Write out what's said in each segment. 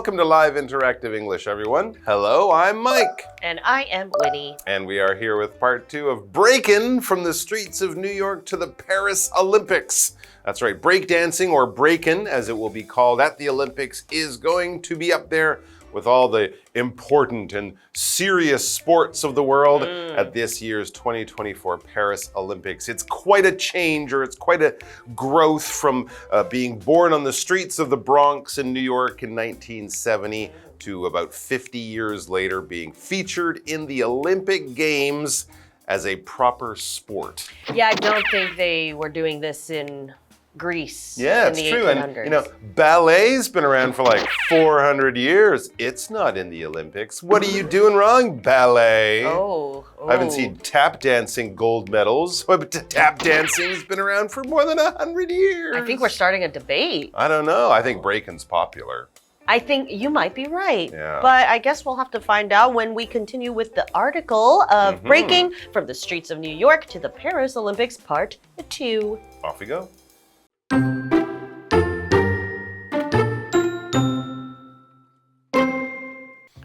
welcome to Live Interactive English, everyone. Hello, I'm Mike. And I am Winnie. And we are here with part 2 of Breakin' from the streets of New York to the Paris Olympics. That's right, breakdancing, or breakin', as it will be called at the Olympics, is going to be up there with all the important and serious sports of the world at this year's 2024 Paris Olympics. It's quite a change, or it's quite a growth from being born on the streets of the Bronx in New York in 1970 to about 50 years later being featured in the Olympic Games as a proper sport. Yeah, I don't think they were doing this in Greece. Yeah, in it's the true. 1800s. And ballet's been around for like 400 years. It's not in the Olympics. What are you doing wrong, ballet? Oh. I haven't seen tap dancing gold medals, but tap dancing's been around for more than 100 years. I think we're starting a debate. I don't know. I think breaking's popular. I think you might be right. Yeah. But I guess we'll have to find out when we continue with the article of Breaking from the Streets of New York to the Paris Olympics Part 2. Off we go.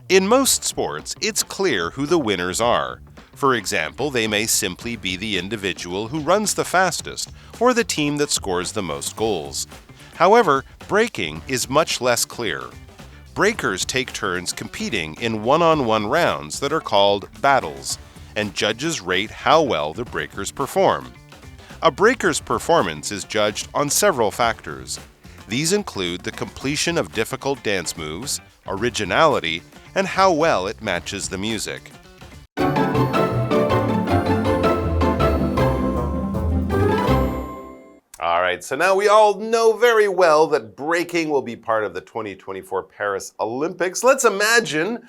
In most sports, it's clear who the winners are. For example, they may simply be the individual who runs the fastest or the team that scores the most goals. However, breaking is much less clear. Breakers take turns competing in one-on-one rounds that are called battles, and judges rate how well the breakers perform. A breaker's performance is judged on several factors. These include the completion of difficult dance moves, originality, and how well it matches the music. All right, so now we all know very well that breaking will be part of the 2024 Paris Olympics. Let's imagine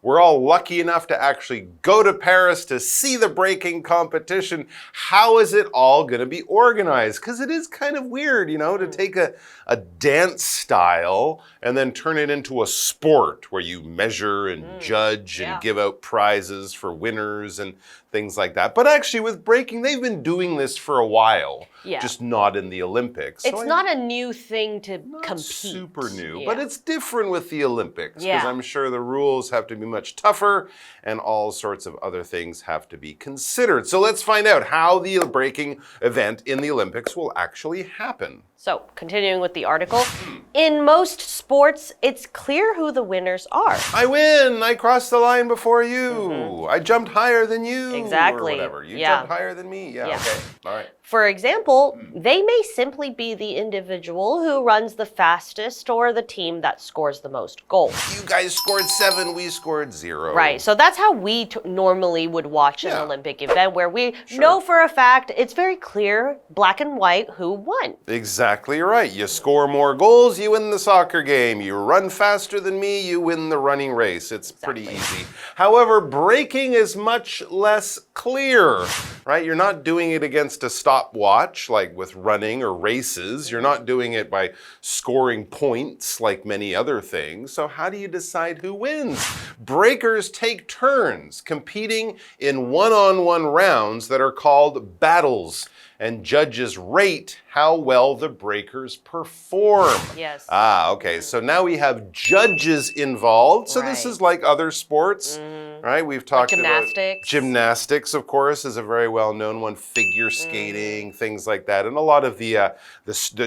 we're all lucky enough to actually go to Paris to see the breaking competition. How is it all going to be organized? Because it is kind of weird, to take a dance style and then turn it into a sport where you measure and judge and give out prizes for winners and things like that. But actually with breaking, they've been doing this for a while. Yeah. Just not in the Olympics. It's not a new thing to compete. Super new, Yeah. but it's different with the Olympics because Yeah. I'm sure the rules have to be much tougher and all sorts of other things have to be considered. So let's find out how the breaking event in the Olympics will actually happen. So, continuing with the article, in most sports, it's clear who the winners are. I win! I crossed the line before you. I jumped higher than you. Exactly. Or whatever. You Yeah. jumped higher than me. Yeah, Yeah. okay. All right. For example, they may simply be the individual who runs the fastest or the team that scores the most goals. You guys scored 7, we scored 0. Right, so that's how we normally would watch an Yeah. Olympic event, where we know for a fact, it's very clear, black and white, who won. Exactly right. You score more goals, you win the soccer game. You run faster than me, you win the running race. It's pretty easy. However, breaking is much less clear, right? You're not doing it against a stopwatch like with running or races. You're not doing it by scoring points like many other things. So how do you decide who wins? Breakers take turns competing in one-on-one rounds that are called battles, and judges rate how well the breakers perform. Yes. Okay. So now we have judges involved. So this Right. is like other sports, right? We've talked gymnastics. about gymnastics, of course, is a very well-known one. Figure skating, things like that, and a lot of the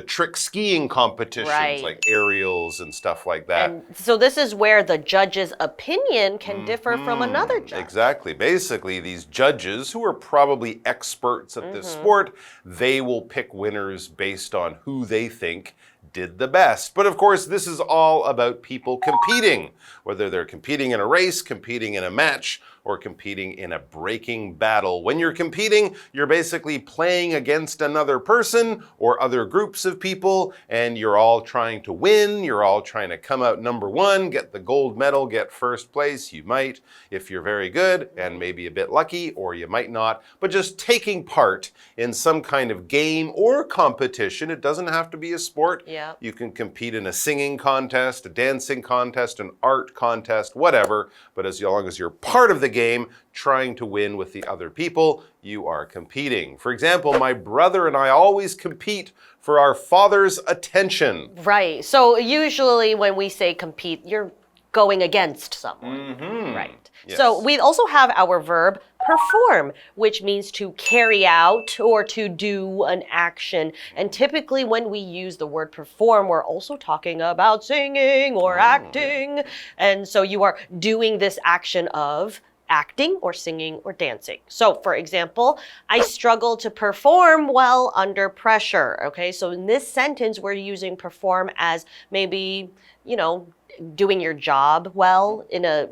trick skiing competitions, Right. like aerials and stuff like that. And so this is where the judge's opinion can differ from another judge. Exactly. Basically, these judges, who are probably experts at this sport, they will pick winners based on who they think did the best. But of course, this is all about people competing, whether they're competing in a race, competing in a match, or competing in a breaking battle. When you're competing, you're basically playing against another person or other groups of people, and you're all trying to win. You're all trying to come out number one, get the gold medal, get first place. You might, if you're very good and maybe a bit lucky, or you might not, but just taking part in some kind of game or competition. It doesn't have to be a sport. Yeah. You can compete in a singing contest, a dancing contest, an art contest, whatever, but as long as you're part of the game, trying to win with the other people. You are competing. For example, my brother and I always compete for our father's attention. Right. So usually when we say compete, you're going against someone. Right. Yes. So we also have our verb perform, which means to carry out or to do an action. And typically when we use the word perform, we're also talking about singing or acting. And so you are doing this action of acting or singing or dancing. So for example, I struggle to perform well under pressure. Okay, so in this sentence, we're using perform as maybe, you know, doing your job well in a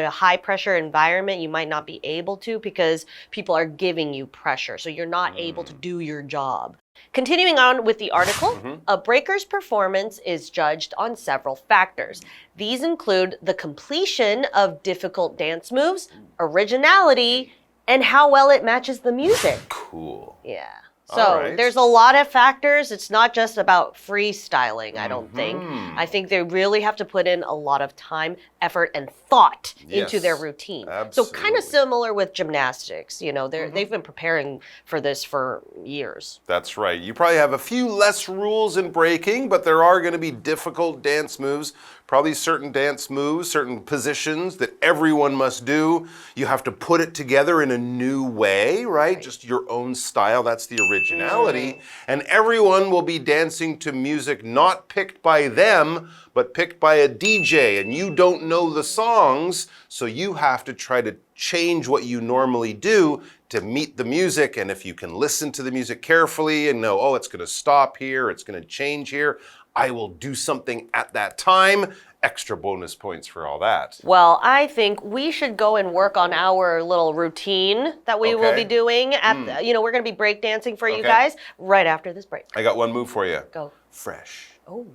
high pressure environment. You might not be able to because people are giving you pressure. So you're not able to do your job. Continuing on with the article, a breaker's performance is judged on several factors. These include the completion of difficult dance moves, originality, and how well it matches the music. Cool. Yeah. So there's a lot of factors. It's not just about freestyling, I don't think. I think they really have to put in a lot of time, effort, and thought into their routine. Absolutely. So kind of similar with gymnastics. You know, they've been preparing for this for years. That's right. You probably have a few less rules in breaking, but there are going to be difficult dance moves. Probably certain dance moves, certain positions that everyone must do. You have to put it together in a new way, right? Just your own style. That's the originality. And everyone will be dancing to music not picked by them, but picked by a DJ. And you don't know the songs, so you have to try to change what you normally do to meet the music. And if you can listen to the music carefully and know, oh, it's going to stop here, it's going to change here, I will do something at that time. Extra bonus points for all that. Well, I think we should go and work on our little routine that we will be doing. At you know, we're going to be breakdancing for you guys right after this break. I got one move for you. Go. Fresh. Oh.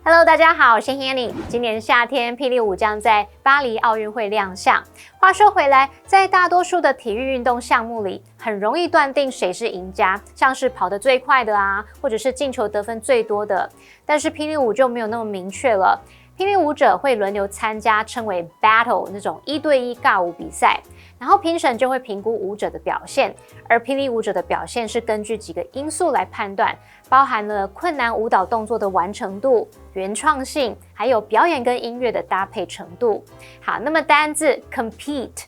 Hello， 大家好，我是 Hanny。今年夏天，霹雳舞将在巴黎奥运会亮相。话说回来，在大多数的体育运动项目里，很容易断定谁是赢家，像是跑得最快的啊，或者是进球得分最多的。但是霹雳舞就没有那么明确了。霹雳舞者会轮流参加，称为 battle 那种1对1尬舞比赛，然后评审就会评估舞者的表现，而霹雳舞者的表现是根据几个因素来判断，包含了困难舞蹈动作的完成度、原创性，还有表演跟音乐的搭配程度。好，那么单字 compete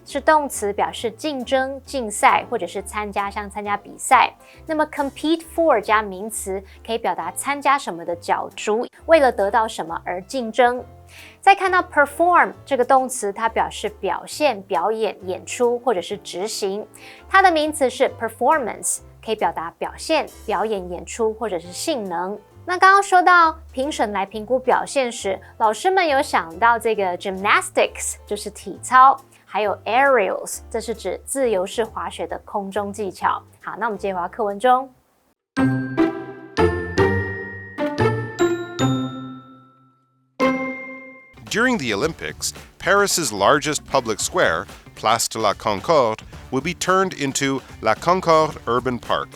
是动词，表示竞争、竞赛或者是参加，像参加比赛。那么 compete for 加名词，可以表达参加什么的角逐，为了得到什么而竞争。再看到 perform 这个动词，它表示表现、表演、演出或者是执行。它的名词是 performance， 可以表达表现、表演、演出或者是性能。那刚刚说到评审来评估表现时，老师们有想到这个 gymnastics 就是体操，还有 aerials 这是指自由式滑雪的空中技巧。好，那我们接回到课文中。During the Olympics, Paris's largest public square, Place de la Concorde, will be turned into La Concorde Urban Park.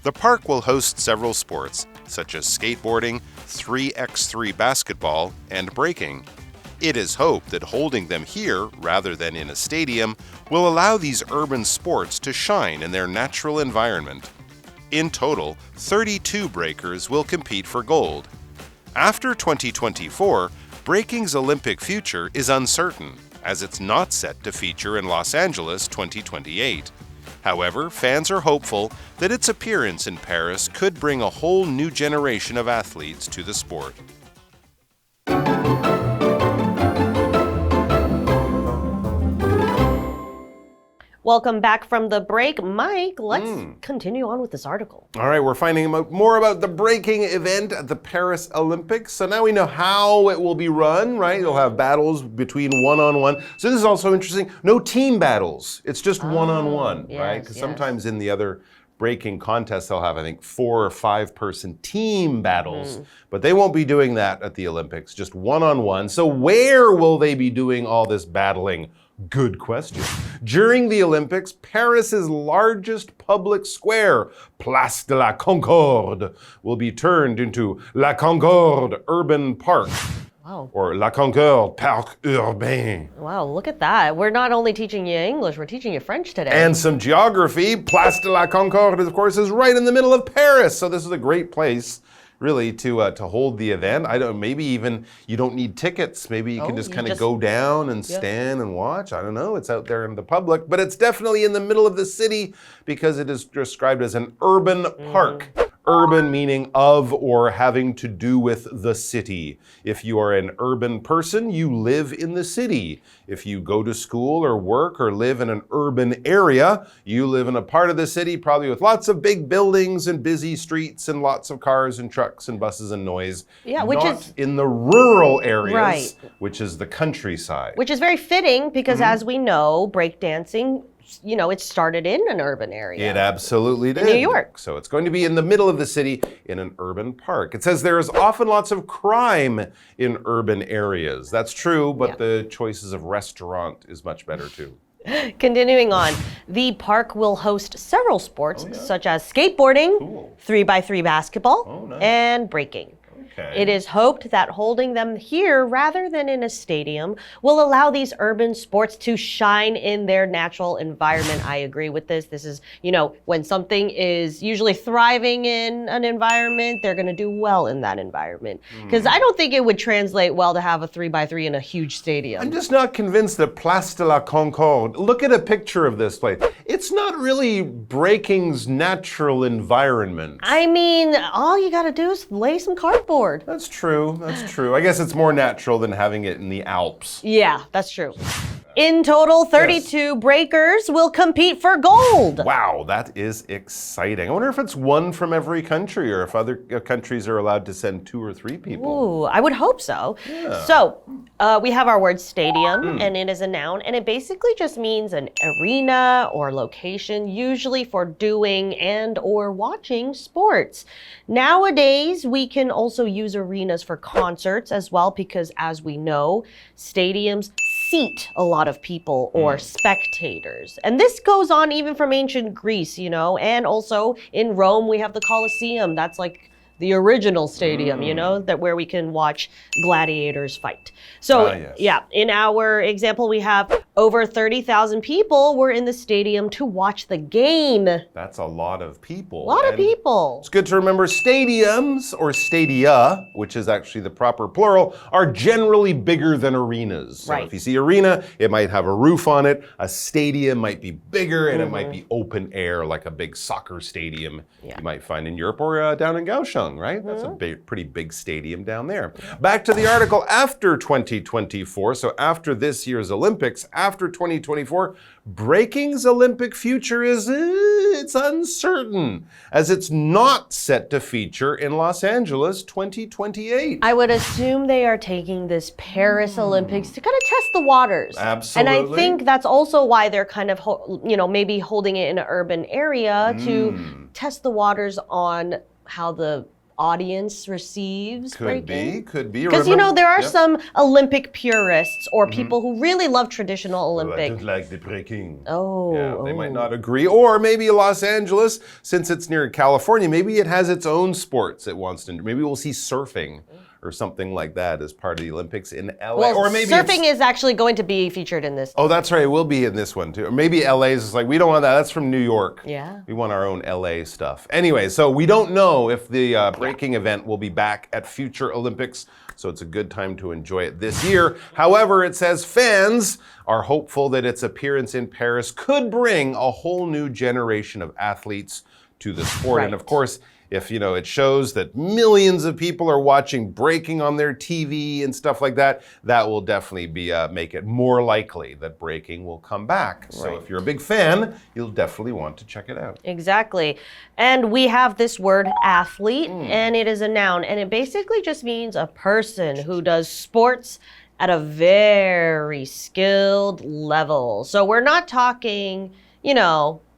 The park will host several sports, such as skateboarding, 3x3 basketball, and breaking. It is hoped that holding them here, rather than in a stadium, will allow these urban sports to shine in their natural environment. In total, 32 breakers will compete for gold. After 2024, breaking's Olympic future is uncertain, as it's not set to feature in Los Angeles 2028. However, fans are hopeful that its appearance in Paris could bring a whole new generation of athletes to the sport. Welcome back from the break. Mike, let's continue on with this article. All right, we're finding out more about the breaking event at the Paris Olympics. So now we know how it will be run, right? You'll have battles between one-on-one. So this is also interesting. No team battles. It's just one-on-one, right? Because sometimes in the other breaking contests, they'll have, I think, 4 or 5 person team battles. But they won't be doing that at the Olympics, just one-on-one. So where will they be doing all this battling? Good question. During the Olympics, Paris's largest public square, Place de la Concorde, will be turned into La Concorde Urban Park. Wow. Or La Concorde Parc Urbain. Wow, look at that. We're not only teaching you English, we're teaching you French today. And some geography. Place de la Concorde, of course, is right in the middle of Paris. So this is a great place, really, to hold the event. Maybe even you don't need tickets. Maybe you can just kind of go down and stand and watch. I don't know. It's out there in the public. But it's definitely in the middle of the city because it is described as an urban park. Urban meaning of or having to do with the city. If you are an urban person, you live in the city. If you go to school or work or live in an urban area, you live in a part of the city probably with lots of big buildings and busy streets and lots of cars and trucks and buses and noise. Yeah, which Not is in the rural areas, right. Which is the countryside. Which is very fitting because as we know, breakdancing, it started in an urban area. It absolutely did. In New York. So it's going to be in the middle of the city in an urban park. It says there is often lots of crime in urban areas. That's true, but the choices of restaurant is much better too. Continuing on, the park will host several sports such as skateboarding, 3x3 basketball, and breaking. It is hoped that holding them here rather than in a stadium will allow these urban sports to shine in their natural environment. I agree with this. This is, when something is usually thriving in an environment, they're going to do well in that environment. Because I don't think it would translate well to have a 3x3 in a huge stadium. I'm just not convinced that Place de la Concorde, look at a picture of this place. It's not really breaking's natural environment. I mean, all you got to do is lay some cardboard. That's true. That's true. I guess it's more natural than having it in the Alps. Yeah, that's true. In total, 32 breakers will compete for gold. Wow, that is exciting. I wonder if it's one from every country or if other countries are allowed to send 2 or 3 people. Ooh, I would hope so. Yeah. So, we have our word stadium, and it is a noun, and it basically just means an arena or location, usually for doing and or watching sports. Nowadays, we can also use arenas for concerts as well because, as we know, stadiums seat a lot of people or spectators. And this goes on even from ancient Greece, and also in Rome, we have the Colosseum. That's like the original stadium, that where we can watch gladiators fight. So, in our example, we have over 30,000 people were in the stadium to watch the game. That's a lot of people. A lot of people. It's good to remember stadiums, or stadia, which is actually the proper plural, are generally bigger than arenas. So if you see arena, it might have a roof on it. A stadium might be bigger and it might be open air, like a big soccer stadium you might find in Europe or down in Kaohsiung, right? That's a pretty big stadium down there. Back to the article after 2024. So after this year's Olympics, after 2024, breaking's Olympic future is it's uncertain, as it's not set to feature in Los Angeles 2028. I would assume they are taking this Paris Olympics to kind of test the waters. Absolutely. And I think that's also why they're kind of, maybe holding it in an urban area to test the waters on how the audience receives breaking. Could be. Because, there are some Olympic purists or people who really love traditional Olympic. I don't like the breaking. They might not agree. Or maybe Los Angeles, since it's near California, maybe it has its own sports it wants to do. Maybe we'll see surfing or something like that as part of the Olympics in LA. Well, or maybe surfing is actually going to be featured in this. Oh, that's right. It will be in this one too. Or maybe LA's is like, we don't want that. That's from New York. Yeah. We want our own LA stuff. Anyway, so we don't know if the breaking event will be back at future Olympics. So it's a good time to enjoy it this year. However, it says fans are hopeful that its appearance in Paris could bring a whole new generation of athletes to the sport. And of course, if it shows that millions of people are watching breaking on their TV and stuff like that, that will definitely be make it more likely that breaking will come back. So if you're a big fan, you'll definitely want to check it out. Exactly. And we have this word athlete, and it is a noun, and it basically just means a person who does sports at a very skilled level. So we're not talking,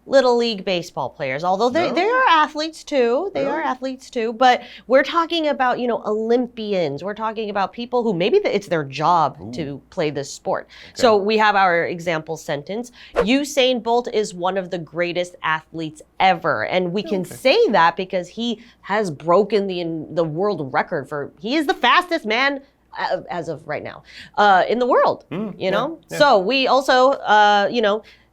Little League baseball players, although they are athletes too. They are athletes too. But we're talking about, Olympians. We're talking about people who maybe it's their job to play this sport. Okay. So we have our example sentence. Usain Bolt is one of the greatest athletes ever. And we can say that because he has broken the world record he is the fastest man as of right now in the world, Yeah. So we also,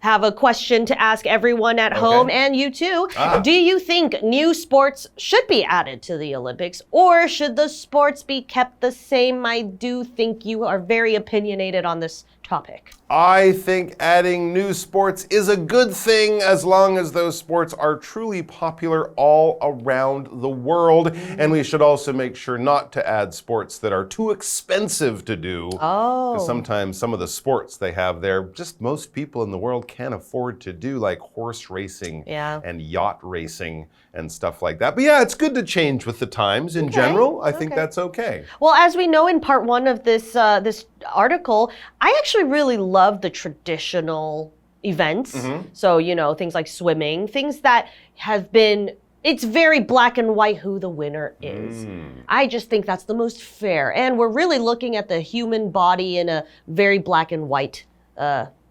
have a question to ask everyone at home and you too. Do you think new sports should be added to the Olympics or should the sports be kept the same? I do think you are very opinionated on this topic. I think adding new sports is a good thing as long as those sports are truly popular all around the world. And we should also make sure not to add sports that are too expensive to do. Because sometimes some of the sports they have there, just most people in the world can't afford to do, like horse racing and yacht racing and stuff like that. But yeah, it's good to change with the times in general. I think that's okay. Well, as we know in part 1 of this article, I actually really love the traditional events. So, things like swimming, things that have been, it's very black and white who the winner is. I just think that's the most fair. And we're really looking at the human body in a very black and white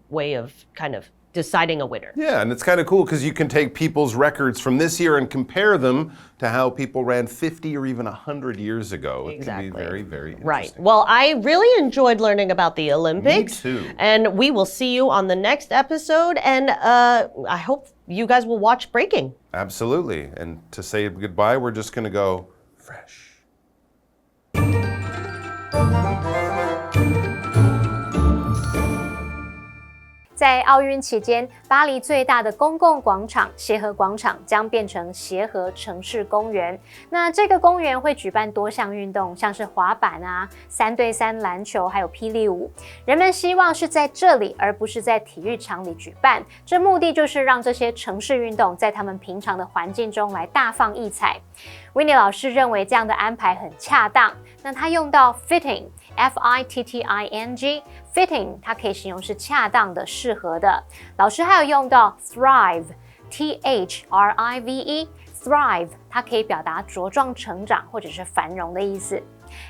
way of kind of deciding a winner. Yeah, and it's kind of cool because you can take people's records from this year and compare them to how people ran 50 or even 100 years ago. Exactly. It can be very, very interesting. Right. Well, I really enjoyed learning about the Olympics. Me too. And we will see you on the next episode. And I hope you guys will watch Breaking. Absolutely. And to say goodbye, we're just going to go fresh.在奥运期间，巴黎最大的公共广场协和广场将变成协和城市公园。那这个公园会举办多项运动，像是滑板啊、3对3篮球，还有霹雳舞。人们希望是在这里，而不是在体育场里举办。这目的就是让这些城市运动在他们平常的环境中来大放异彩。Winnie 老师认为这样的安排很恰当。那他用到 fitting。Fitting， 它可以形容是恰当的、适合的。老师还有用到 thrive，Thrive， 它可以表达茁壮成长或者是繁荣的意思。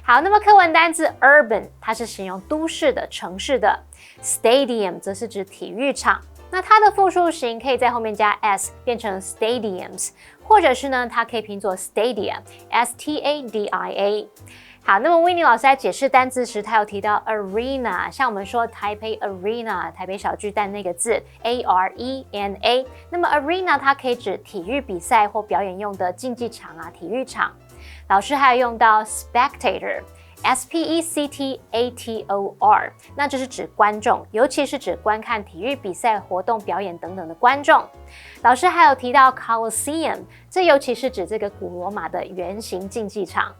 好，那么课文单字 urban， 它是形容都市的、城市的。Stadium 则是指体育场。那它的复数形可以在后面加 s 变成 stadiums， 或者是呢，它可以拼作 stadia，S-T-A-D-I-A。好，那么 Winnie 老师在解释单字时，他有提到 arena， 像我们说台北 arena， 台北小巨蛋那个字 A-R-E-N-A， 那么 arena 它可以指体育比赛或表演用的竞技场啊、体育场。老师还有用到 spectator。S-P-E-C-T-A-T-O-R， 那这是指观众，尤其是指观看体育比赛、活动、表演等等的观众。老师还有提到 Colosseum， 这尤其是指这个古罗马的圆形竞技场。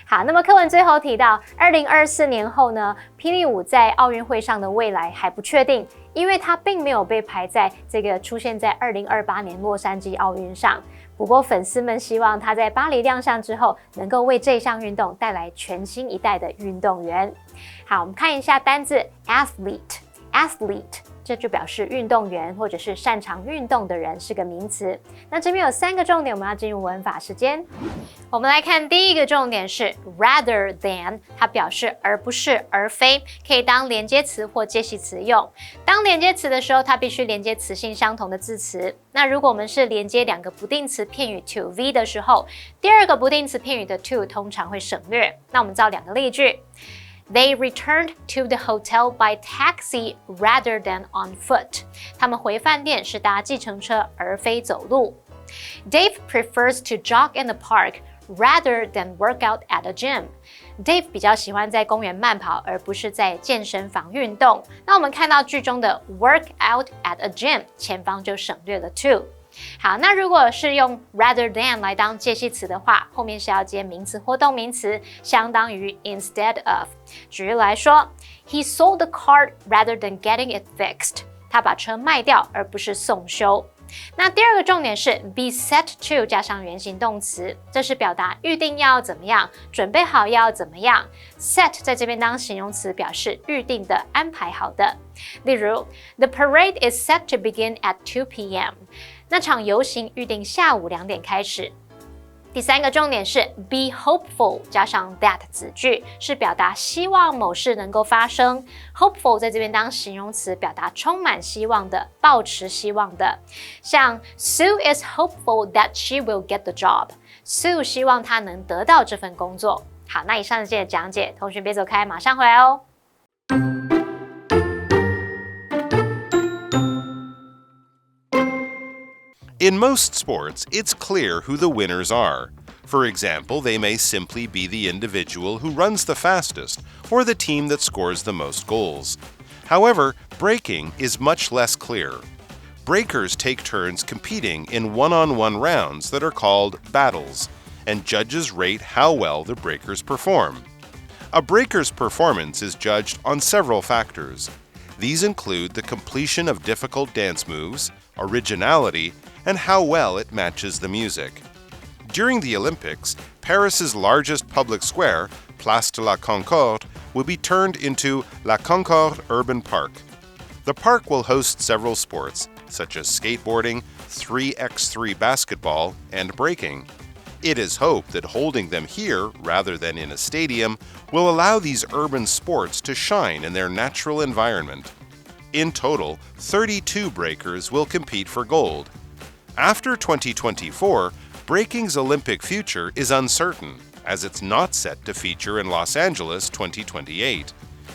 好，那么课文最后提到2024年后呢，霹雳舞在奥运会上的未来还不确定，因为它并没有被排在这个出现在2028年洛杉矶奥运上。不过粉丝们希望它在巴黎亮相之后，能够为这项运动带来全新一代的运动员。好，我们看一下单字 athlete， 这就表示运动员或者是擅长运动的人，是个名词。那这边有3个重点，我们要进入文法时间。我们来看第一个重点是 rather than， 它表示而不是、而非，可以当连接词或介系词用。当连接词的时候，它必须连接词性相同的字词。那如果我们是连接2个不定词片语 to V 的时候，第2个不定词片语的 to 通常会省略。那我们造2个例句。They returned to the hotel by taxi rather than on foot. 他们回饭店是搭计程车而非走路。Dave prefers to jog in the park rather than work out at a gym. Dave 比较喜欢在公园慢跑，而不是在健身房运动。那我们看到句中的 work out at a gym， 前方就省略了 to。好，那如果是用 rather than 来当介系词的话，后面是要接名词或动名词，相当于 instead of。举例来说 ，He sold the car rather than getting it fixed。他把车卖掉，而不是送修。那第2个重点是 be set to 加上原形动词，这是表达预定要怎么样，准备好要怎么样。set 在这边当形容词，表示预定的、安排好的。例如 ，The parade is set to begin at 2 p.m. 那场游行预定下午2点开始。第3个重点是 be hopeful 加上 that 子句，是表达希望某事能够发生。hopeful 在这边当形容词，表达充满希望的、抱持希望的。像 Sue is hopeful that she will get the job. Sue 希望她能得到这份工作。好，那以上是这些讲解，同学别走开，马上回来哦。In most sports, it's clear who the winners are. For example, they may simply be the individual who runs the fastest or the team that scores the most goals. However, breaking is much less clear. Breakers take turns competing in one-on-one rounds that are called battles, and judges rate how well the breakers perform. A breaker's performance is judged on several factors. These include the completion of difficult dance moves, originality, and how well it matches the music. During the Olympics, Paris's largest public square, Place de la Concorde, will be turned into La Concorde Urban Park. The park will host several sports, such as skateboarding, 3x3 basketball, and breaking. It is hoped that holding them here, rather than in a stadium, will allow these urban sports to shine in their natural environment. In total, 32 breakers will compete for gold. After 2024, breaking's Olympic future is uncertain, as it's not set to feature in Los Angeles 2028.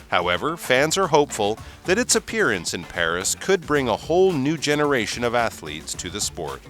However, fans are hopeful that its appearance in Paris could bring a whole new generation of athletes to the sport.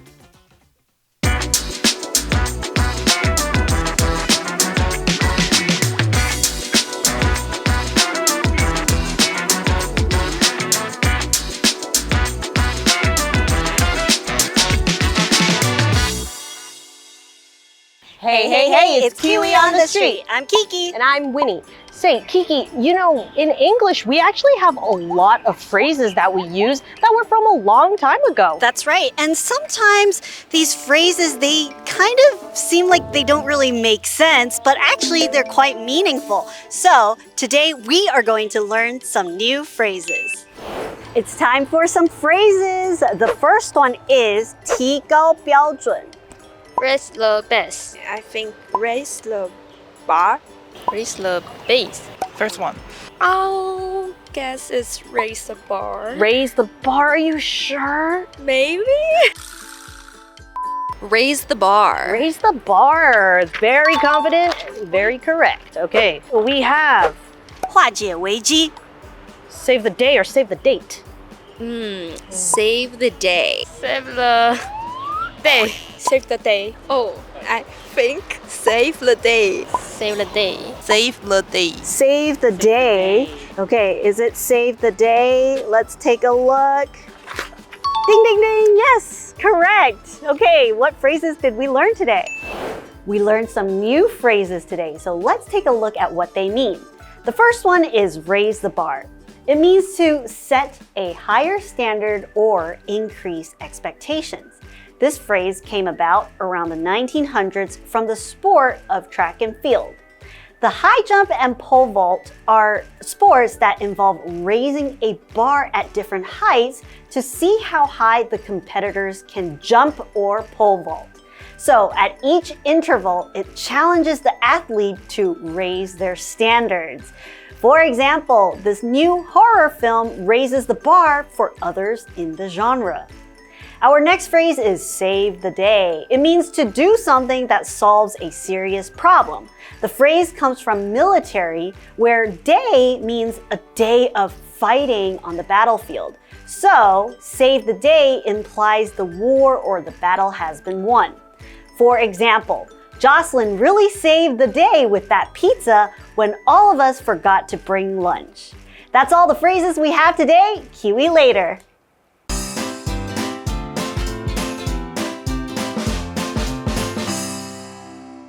Hey, it's KiWi on the street. I'm Kiki. And I'm Winnie. Say, Kiki, you know, in English, we actually have a lot of phrases that we use that were from a long time ago. That's right. And sometimes these phrases, they kind of seem like they don't really make sense, but actually they're quite meaningful. So today we are going to learn some new phrases. It's time for some phrases. The first one is 提高标准. Raise the base. I think raise the bar. Raise the base. First one. I'll guess it's raise the bar. Raise the bar, are you sure? Maybe? Raise the bar. Raise the bar. Very confident, very correct. Okay, we have 化解危机. save the day or save the date. Save the day. Save the day. Save the day. Oh, I think save the day. save the day. Save the day. Save the day. Okay, is it save the day? Let's take a look. Ding, ding, ding. Yes, correct. Okay, what phrases did we learn today? We learned some new phrases today, so let's take a look at what they mean. The first one is raise the bar. It means to set a higher standard or increase expectations. This phrase came about around the 1900s from the sport of track and field. The high jump and pole vault are sports that involve raising a bar at different heights to see how high the competitors can jump or pole vault. So at each interval, it challenges the athlete to raise their standards. For example, this new horror film raises the bar for others in the genre. Our next phrase is save the day. It means to do something that solves a serious problem. The phrase comes from military, where day means a day of fighting on the battlefield. So, save the day implies the war or the battle has been won. For example, Jocelyn really saved the day with that pizza when all of us forgot to bring lunch. That's all the phrases we have today. KiWi later.